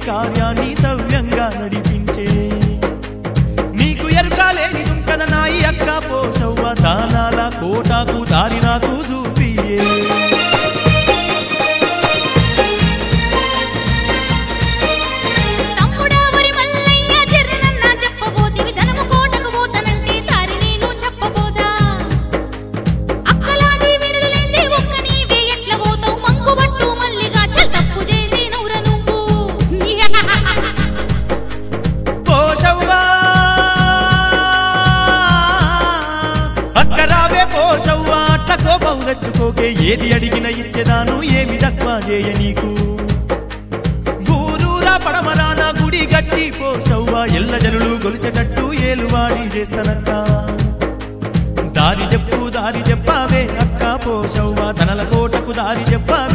కార్యాన్ని సవ్యంగా నడిపించే నీకు ఎరుకాలేనిదుంటద నాయి అక్క పోషవ్వ దానాల కోటాకు దారి నాకు చూపియే కోకే ఏది అడిగిన ఇచ్చేదాను ఏమి తక్కువ చేయ నీకు ఊరూరా పడమరాన గుడి గట్టి పోషవ్వ ఎల్ల జనులు గొలిచేటట్టు ఏలువాడి చేస్తానక్క దారి చెప్పావే అక్క పోషవ్వ తనల కోటకు దారి చెప్పావే